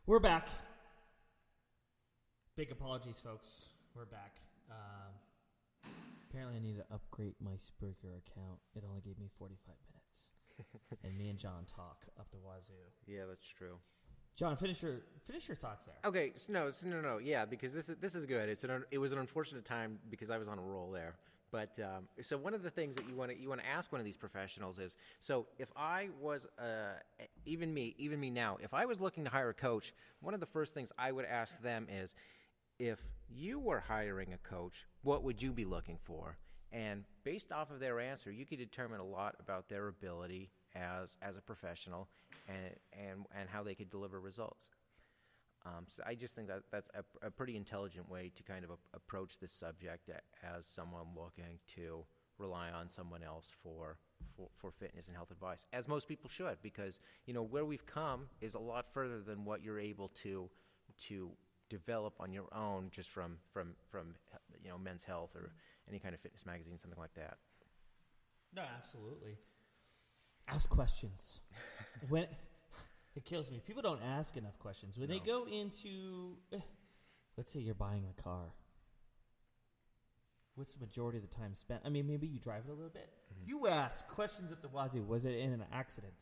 We're back. Big apologies, folks. We're back. Apparently I need to upgrade my Spreaker account. It only gave me 45 minutes. And me and John talk up the wazoo. Yeah, that's true. John, finish your thoughts there. Okay, no. Yeah, because this is good. It was an unfortunate time because I was on a roll there. But so one of the things that you want to ask one of these professionals is, so if I was even me now, if I was looking to hire a coach, one of the first things I would ask them is, if you were hiring a coach, what would you be looking for? And based off of their answer, you could determine a lot about their ability as a professional and how they could deliver results. So I just think that's a pretty intelligent way to kind of approach this subject as someone looking to rely on someone else for fitness and health advice, as most people should, because where we've come is a lot further than what you're able to develop on your own just from Men's Health or any kind of fitness magazine, something like that. No, absolutely. Ask questions. When it kills me, people don't ask enough questions. When they go into, let's say you're buying a car, what's the majority of the time spent? I mean, maybe you drive it a little bit. Mm-hmm. You ask questions up the wazoo. Was it in an accident?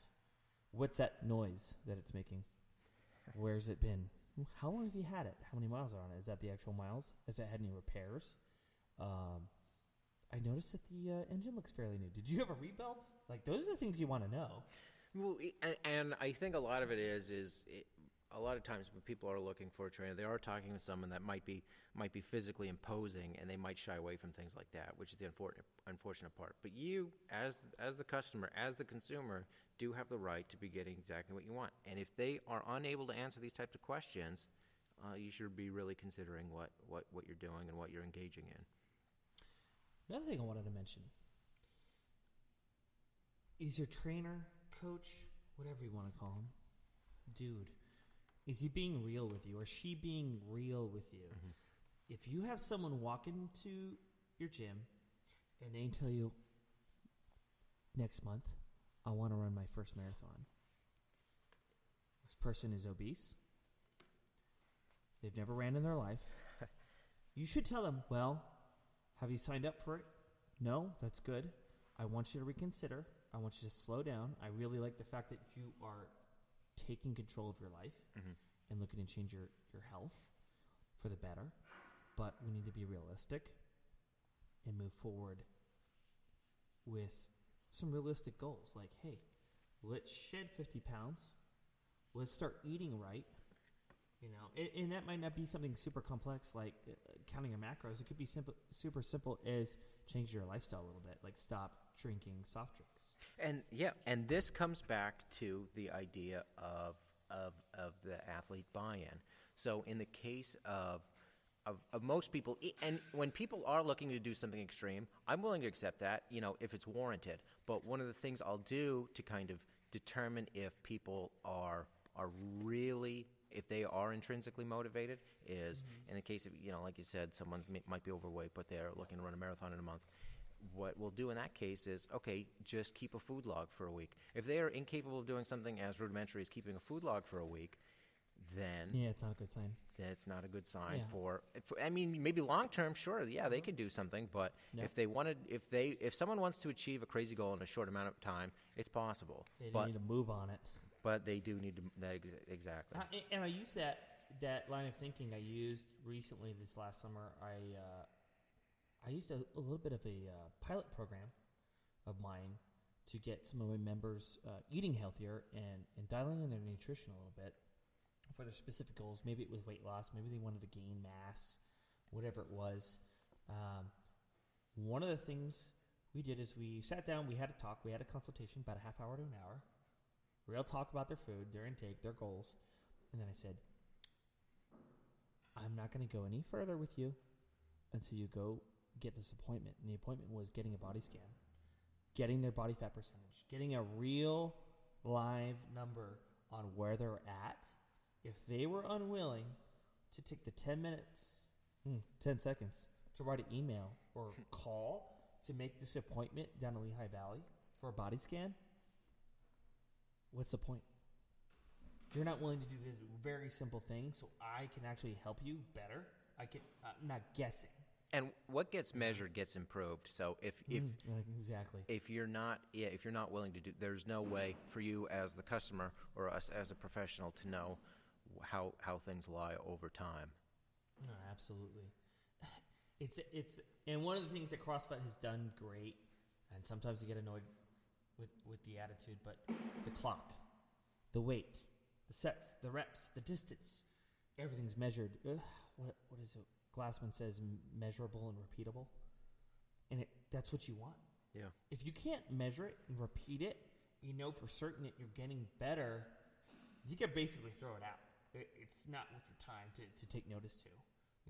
What's that noise that it's making? Where's it been? How long have you had it? How many miles are on it? Is that the actual miles? Has it had any repairs? I noticed that the engine looks fairly new. Did you have a rebuild? Like, those are the things you want to know. Well, and I think a lot of it is a lot of times when people are looking for a trainer, they are talking to someone that might be physically imposing, and they might shy away from things like that, which is the unfortunate part. But you, as the customer, as the consumer, do have the right to be getting exactly what you want. And if they are unable to answer these types of questions, you should be really considering what you're doing and what you're engaging in. Another thing I wanted to mention is your trainer, coach, whatever you want to call him, dude, is he being real with you, or she being real with you? Mm-hmm. If you have someone walk into your gym and they tell you, next month, I want to run my first marathon. This person is obese. They've never ran in their life. You should tell them, well, have you signed up for it? No, that's good. I want you to reconsider. I want you to slow down. I really like the fact that you are taking control of your life and looking to change your health for the better. But we need to be realistic and move forward with some realistic goals. Like, hey, let's shed 50 pounds. Let's start eating right. And that might not be something super complex like counting your macros. It could be super simple as change your lifestyle a little bit, like stop drinking soft drinks. And this comes back to the idea of the athlete buy-in. So in the case of most people, and when people are looking to do something extreme, I'm willing to accept that, if it's warranted. But one of the things I'll do to kind of determine if people are really, if they are intrinsically motivated, is in the case of, like you said, someone might be overweight, but they're looking to run a marathon in a month. What we'll do in that case is, okay, just keep a food log for a week. If they are incapable of doing something as rudimentary as keeping a food log for a week, then yeah, it's not a good sign. That's not a good sign for. I mean, maybe long term, sure, yeah, they could do something. But if someone wants to achieve a crazy goal in a short amount of time, it's possible. They need to move on it. But they do need to exactly. And I use that line of thinking. I used recently this last summer. I used a little bit of a pilot program of mine to get some of my members eating healthier and dialing in their nutrition a little bit for their specific goals. Maybe it was weight loss. Maybe they wanted to gain mass, whatever it was. One of the things we did is we sat down, we had a talk, we had a consultation, about a half hour to an hour. Real talk about their food, their intake, their goals. And then I said, I'm not going to go any further with you until you go get this appointment. And the appointment was getting a body scan, getting their body fat percentage, getting a real live number on where they're at. If they were unwilling to take the 10 seconds to write an email or call to make this appointment down in Lehigh Valley for a body scan, what's the point? You're not willing to do this very simple thing, so I can actually help you better. I can not guessing. And what gets measured gets improved. So Exactly. if you're not willing to do, there's no way for you as the customer or us as a professional to know how things lie over time. No, absolutely. It's and one of the things that CrossFit has done great, and sometimes I get annoyed with the attitude, but the clock, the weight, the sets, the reps, the distance, everything's measured. What is it? Glassman says measurable and repeatable, and that's what you want. Yeah. If you can't measure it and repeat it, you know for certain that you're getting better, you can basically throw it out. It's not worth your time to take notice to.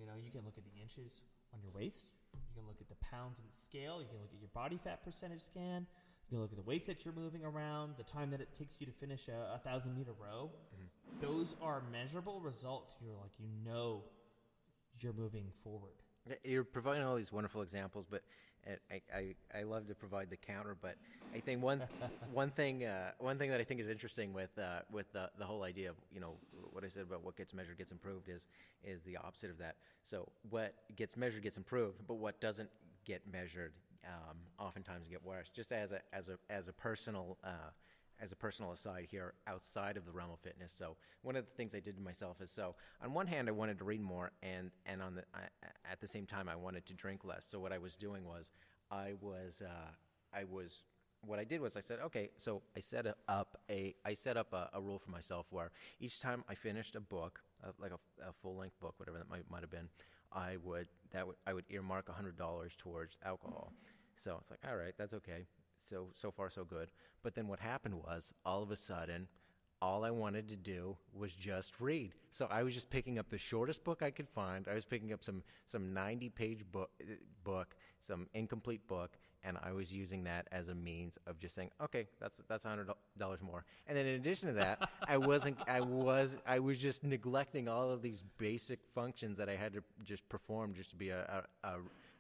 You know, you can look at the inches on your waist. You can look at the pounds on the scale. You can look at your body fat percentage scan. You can look at the weights that you're moving around, the time that it takes you to finish a 1,000-meter row. Mm-hmm. Those are measurable results. You're like, you know, you're moving forward. You're providing all these wonderful examples, but I love to provide the counter. But I think one thing that I think is interesting with the whole idea of, you know, what I said about what gets measured gets improved is the opposite of that. So what gets measured gets improved, but what doesn't get measured oftentimes get worse. Just as a personal aside here outside of the realm of fitness. So one of the things I did to myself is, so on one hand I wanted to read more, and at the same time I wanted to drink less. So what I was doing was what I did was I said, okay, so I set up a rule for myself where each time I finished a book, like a full-length book, whatever that might have been, I would earmark $100 towards alcohol. So it's like, all right, that's okay. So far so good. But then what happened was, all of a sudden, all I wanted to do was just read. So I was just picking up the shortest book I could find. I was picking up some 90-page book, some incomplete book, and I was using that as a means of just saying, okay, that's $100 more. And then in addition to that, I was just neglecting all of these basic functions that I had to just perform just to be a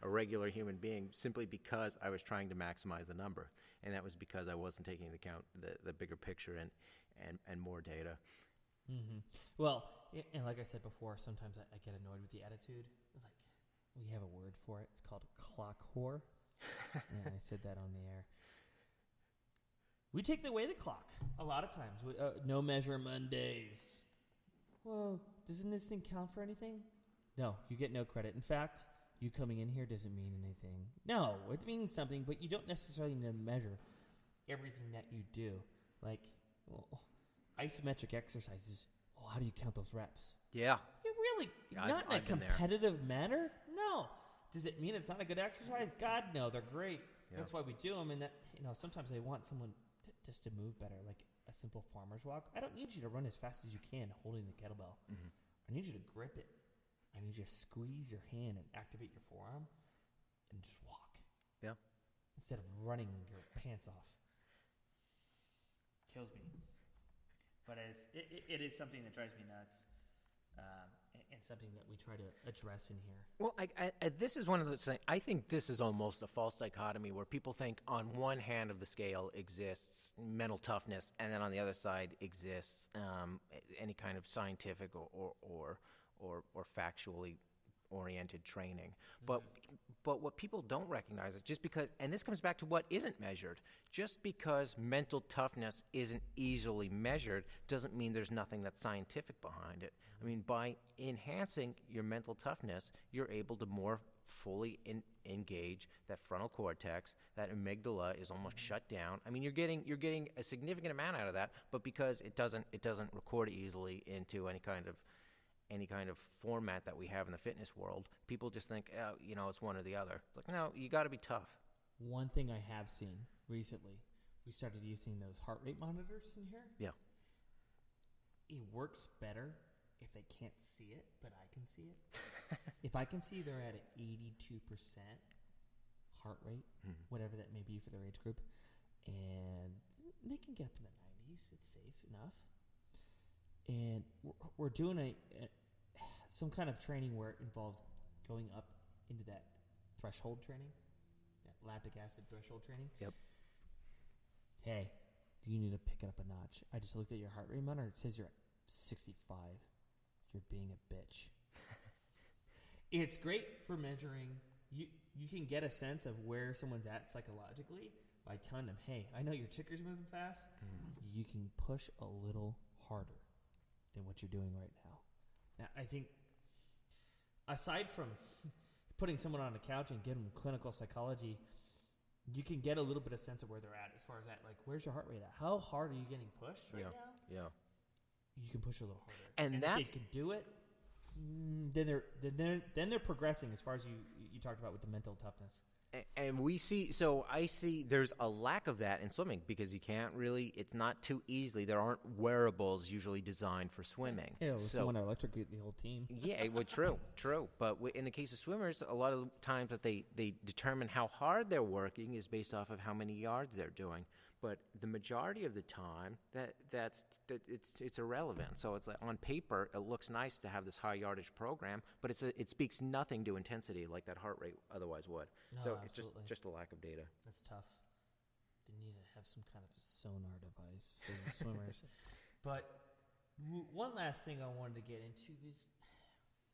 regular human being, simply because I was trying to maximize the number. And that was because I wasn't taking into account the bigger picture and more data. Mm-hmm. Well, and like I said before, sometimes I get annoyed with the attitude. It's like, we have a word for it. It's called clock whore. Yeah, I said that on the air. We take away the clock a lot of times. No measure Mondays. Well, doesn't this thing count for anything? No, you get no credit. In fact, you coming in here doesn't mean anything. No, it means something, but you don't necessarily need to measure everything that you do. Like, isometric exercises. Well, how do you count those reps? Yeah. You really, not in a competitive manner? No. Does it mean it's not a good exercise? God, no. They're great. Yeah. That's why we do them. And that, sometimes I want someone just to move better, like a simple farmer's walk. I don't need you to run as fast as you can holding the kettlebell. Mm-hmm. I need you to grip it. I need you to squeeze your hand and activate your forearm and just walk. Yeah. Instead of running your pants off. Kills me. But it is something that drives me nuts. And something that we try to address in here. Well, this is one of those things. I think this is almost a false dichotomy where people think on one hand of the scale exists mental toughness, and then on the other side exists any kind of scientific or factually oriented training. Mm-hmm. But what people don't recognize is just because, and this comes back to what isn't measured, just because mental toughness isn't easily measured doesn't mean there's nothing that's scientific behind it. I mean, by enhancing your mental toughness, you're able to more fully engage that frontal cortex. That amygdala is almost shut down. I mean, you're getting a significant amount out of that, but because it doesn't record easily into any kind of format that we have in the fitness world, people just think, it's one or the other. It's like, no, you got to be tough. One thing I have seen recently, we started using those heart rate monitors in here. Yeah. It works better if they can't see it, but I can see it. If I can see they're at an 82% heart rate, whatever that may be for their age group, and they can get up in the 90s, it's safe enough. And we're doing some kind of training where it involves going up into that threshold training, that lactic acid threshold training. Yep. Hey, you need to pick it up a notch. I just looked at your heart rate monitor. It says you're 65, you're being a bitch. It's great for measuring. You can get a sense of where someone's at psychologically by telling them, hey, I know your ticker's moving fast. You can push a little harder than what you're doing right now. Now, I think aside from putting someone on a couch and giving them clinical psychology, you can get a little bit of sense of where they're at as far as that. Like, where's your heart rate at? How hard are you getting pushed right now? Yeah. You can push a little harder. And if that's... they can do it, then they're progressing as far as you talked about with the mental toughness. And I see there's a lack of that in swimming because you can't really, it's not too easily. There aren't wearables usually designed for swimming. Yeah, someone electrocute the whole team. Yeah, well, true. But in the case of swimmers, a lot of times that they determine how hard they're working is based off of how many yards they're doing. But the majority of the time, it's irrelevant. So it's like on paper, it looks nice to have this high yardage program, but it speaks nothing to intensity like that heart rate otherwise would. No, so absolutely. it's just a lack of data. That's tough. They need to have some kind of sonar device for the swimmers. But one last thing I wanted to get into is,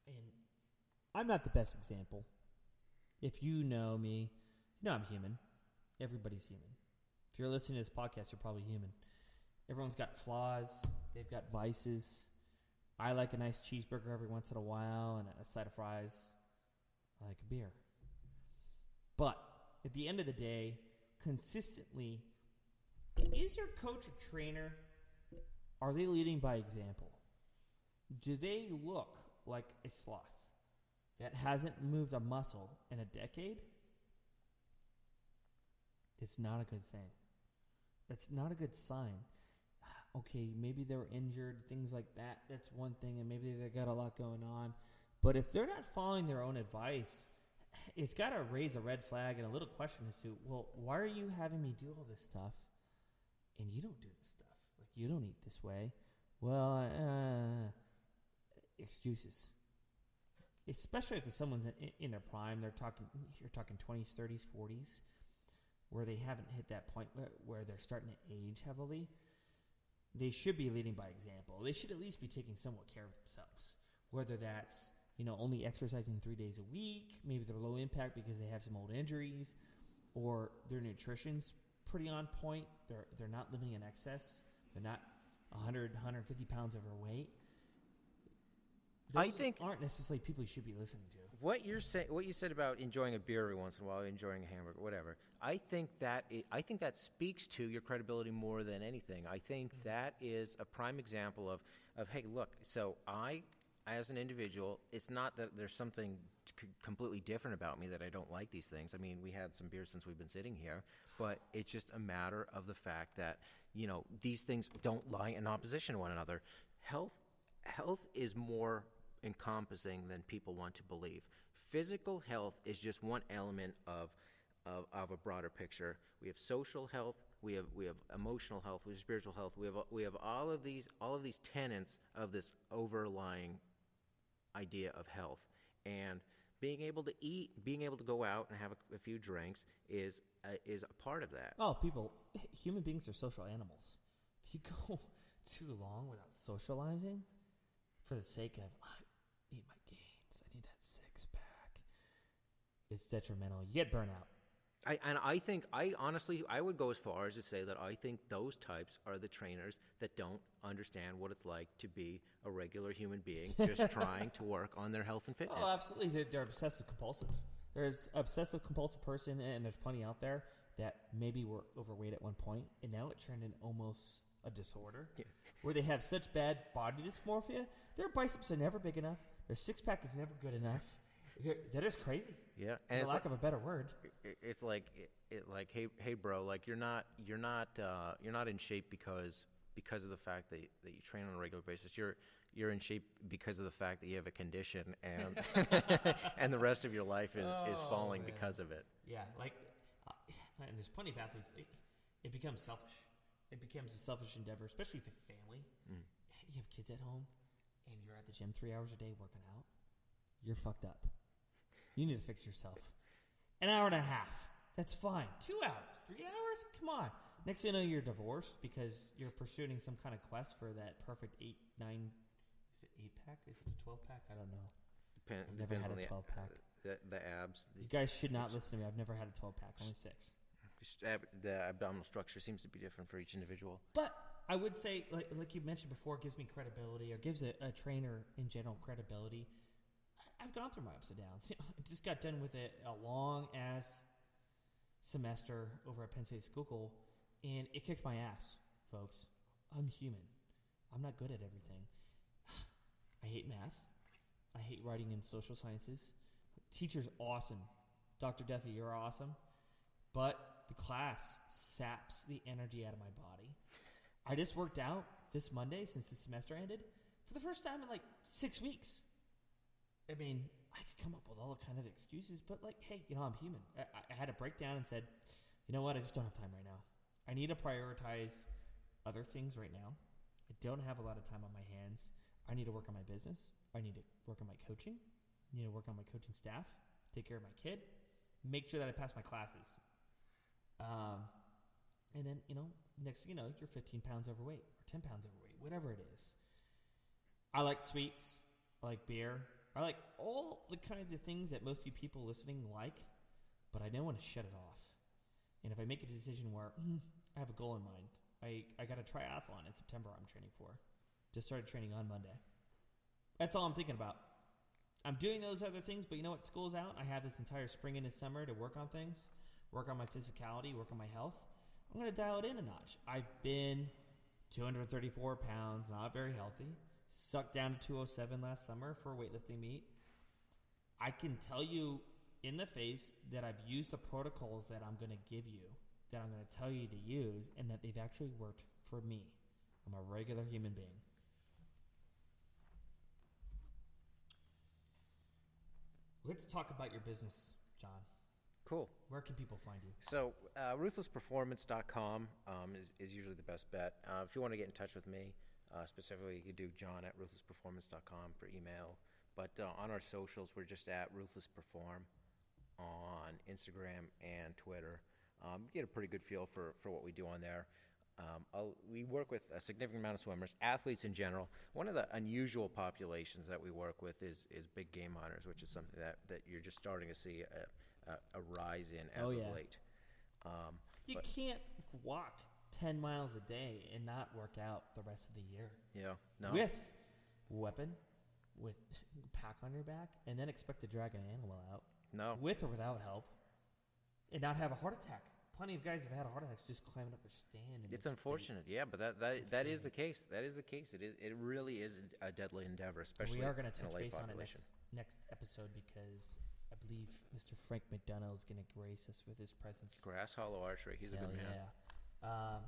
and I'm not the best example. If you know me, you know I'm human. Everybody's human. If you're listening to this podcast, you're probably human. Everyone's got flaws. They've got vices. I like a nice cheeseburger every once in a while and a side of fries. I like a beer. But at the end of the day, consistently, is your coach or trainer, are they leading by example? Do they look like a sloth that hasn't moved a muscle in a decade? It's not a good thing. That's not a good sign. Okay, maybe they're injured, things like that. That's one thing, and maybe they got a lot going on. But if they're not following their own advice, it's got to raise a red flag and a little question as to, well, why are you having me do all this stuff and you don't do this stuff? Like, you don't eat this way. Well, excuses. Especially if someone's in their prime, you're talking 20s, 30s, 40s, where they haven't hit that point where they're starting to age heavily. They should be leading by example. They should at least be taking somewhat care of themselves, whether that's only exercising 3 days a week, maybe they're low impact because they have some old injuries, or their nutrition's pretty on point. They're not living in excess. They're not 100, 150 pounds overweight. Those I think aren't necessarily people you should be listening to. What you said about enjoying a beer every once in a while, enjoying a hamburger, whatever. I think that speaks to your credibility more than anything. I think that is a prime example of hey, look. So I, as an individual, it's not that there's something completely different about me that I don't like these things. I mean, we had some beer since we've been sitting here, but it's just a matter of the fact that these things don't lie in opposition to one another. Health is more encompassing than people want to believe. Physical health is just one element of a broader picture. We have social health, we have emotional health, we have spiritual health. We have all of these tenets of this overlying idea of health. And being able to eat, being able to go out and have a few drinks is a part of that. Oh, human beings are social animals. If you go too long without socializing for the sake of I need my gains, I need that six-pack, it's detrimental. You get burnout. I honestly would go as far as to say that I think those types are the trainers that don't understand what it's like to be a regular human being just trying to work on their health and fitness. Oh, absolutely. They're obsessive compulsive. There's obsessive compulsive person, and there's plenty out there that maybe were overweight at one point, and now it turned into almost a disorder where they have such bad body dysmorphia. Their biceps are never big enough. Their six-pack is never good enough. That is crazy. Yeah, and for lack of a better word. It's like hey bro, like you're not in shape because of the fact that you train on a regular basis. You're in shape because of the fact that you have a condition and and the rest of your life is falling because of it. Yeah, and there's plenty of athletes. It becomes selfish. It becomes a selfish endeavor, especially if you have family. You have kids at home, and you're at the gym 3 hours a day working out. You're fucked up. You need to fix yourself. An hour and a half. That's fine. 2 hours. 3 hours? Come on. Next thing you know, you're divorced because you're pursuing some kind of quest for that perfect 8, 9, is it 8-pack? Is it a 12-pack? I don't know. I've never had a 12-pack. The abs. You guys should not listen to me. I've never had a 12-pack, only 6. The abdominal structure seems to be different for each individual. But I would say, like you mentioned before, it gives me credibility, or gives a trainer in general credibility. I've gone through my ups and downs. I just got done with a long-ass semester over at Penn State Schuylkill, and it kicked my ass, folks. I'm human. I'm not good at everything. I hate math. I hate writing in social sciences. Teacher's awesome. Dr. Duffy, you're awesome. But the class saps the energy out of my body. I just worked out this Monday since the semester ended for the first time in like 6 weeks. I mean, I could come up with all kind of excuses, but like, hey, I'm human. I had a breakdown and said, you know what? I just don't have time right now. I need to prioritize other things right now. I don't have a lot of time on my hands. I need to work on my business. I need to work on my coaching. I need to work on my coaching staff, take care of my kid, make sure that I pass my classes. And then, next thing you know, you're 15 pounds overweight or 10 pounds overweight, whatever it is. I like sweets. I like beer. I like all the kinds of things that most of you people listening like, but I don't want to shut it off. And if I make a decision where I have a goal in mind, I got a triathlon in September I'm training for. Just started training on Monday. That's all I'm thinking about. I'm doing those other things, but you know what? School's out. I have this entire spring and this summer to work on things, work on my physicality, work on my health. I'm going to dial it in a notch. I've been 234 pounds, not very healthy. Sucked down to 207 last summer for a weightlifting meet. I can tell you in the face that I've used the protocols that I'm going to give you, that I'm going to tell you to use, and that they've actually worked for me. I'm a regular human being. Let's talk about your business, John. Cool. Where can people find you? So, ruthlessperformance.com is usually the best bet. If you want to get in touch with me, specifically, you can do john@ruthlessperformance.com for email. But on our socials, we're just at ruthlessperform on Instagram and Twitter. You get a pretty good feel for what we do on there. We work with a significant amount of swimmers, athletes in general. One of the unusual populations that we work with is big game hunters, which is something that you're just starting to see a rise in as of late. You can't walk 10 miles a day and not work out the rest of the year. Yeah, no. With weapon, with pack on your back, and then expect to drag an animal out. No. With or without help, and not have a heart attack. Plenty of guys have had heart attacks just climbing up their stand. It's unfortunate, yeah, but that is the case. That is the case. It really is a deadly endeavor, especially we are going to in a touch lake base on population. it next episode because I believe Mr. Frank McDonough is going to grace us with his presence. Grass Hollow Archery, he's a good man. Yeah.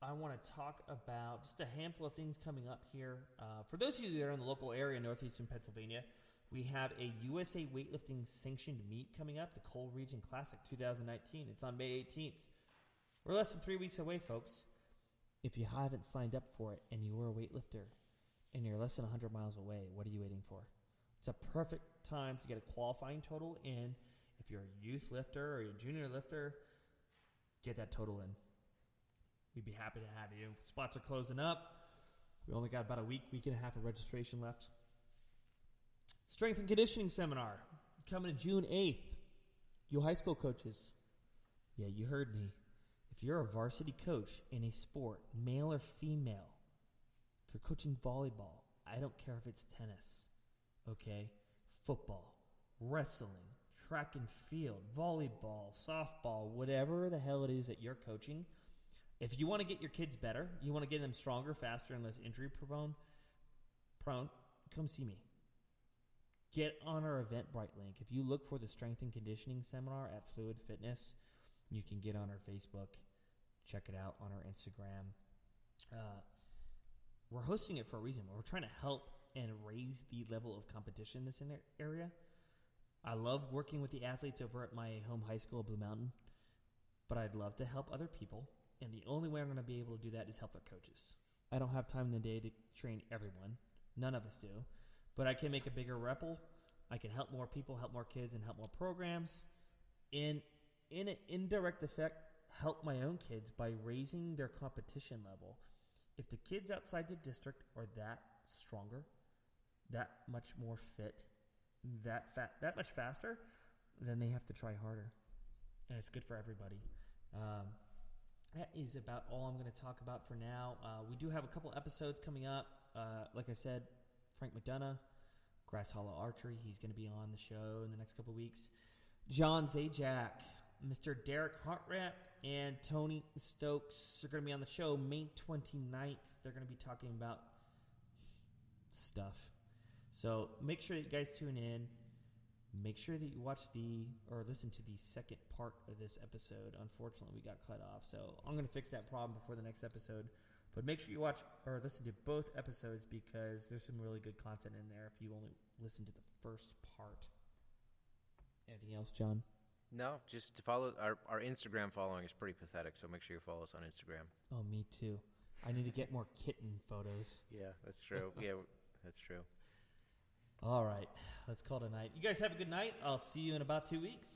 I want to talk about just a handful of things coming up here. For those of you that are in the local area, northeastern Pennsylvania, we have a USA Weightlifting sanctioned meet coming up, the Coal Region Classic 2019. It's on May 18th. We're less than 3 weeks away, folks. If you haven't signed up for it and you are a weightlifter and you're less than 100 miles away, what are you waiting for? It's a perfect time to get a qualifying total in. If you're a youth lifter or a junior lifter, get that total in. We'd be happy to have you. Spots are closing up. We only got about a week and a half of registration left. Strength and conditioning seminar coming in June 8th. You high school coaches. Yeah, you heard me. If you're a varsity coach in a sport, male or female, if you're coaching volleyball, I don't care if it's tennis, okay? Football, wrestling, track and field, volleyball, softball, whatever the hell it is that you're coaching. If you want to get your kids better, you want to get them stronger, faster, and less injury prone, come see me. Get on our Eventbrite link. If you look for the Strength and Conditioning Seminar at Fluid Fitness, you can get on our Facebook, check it out on our Instagram. We're hosting it for a reason. We're trying to help and raise the level of competition in this area. I love working with the athletes over at my home high school, Blue Mountain, but I'd love to help other people, and the only way I'm going to be able to do that is help their coaches. I don't have time in the day to train everyone. None of us do. But I can make a bigger ripple. I can help more people, help more kids, and help more programs. In an indirect effect, help my own kids by raising their competition level. If the kids outside the district are that stronger, that much more fit, that much faster, then they have to try harder. And it's good for everybody. That is about all I'm going to talk about for now. We do have a couple episodes coming up. Like I said, Frank McDonough, Grass Hollow Archery, he's going to be on the show in the next couple weeks. John Zajac, Mr. Derek Hartranft, and Tony Stokes are going to be on the show May 29th. They're going to be talking about stuff. So make sure that you guys tune in. Make sure that you watch or listen to the second part of this episode. Unfortunately, we got cut off, so I'm going to fix that problem before the next episode. But make sure you watch or listen to both episodes because there's some really good content in there if you only listen to the first part. Anything else, John? No, just to follow our Instagram following is pretty pathetic, so make sure you follow us on Instagram. Oh, me too. I need to get more kitten photos. Yeah, that's true. Yeah, that's true. All right, let's call it a night. You guys have a good night. I'll see you in about 2 weeks.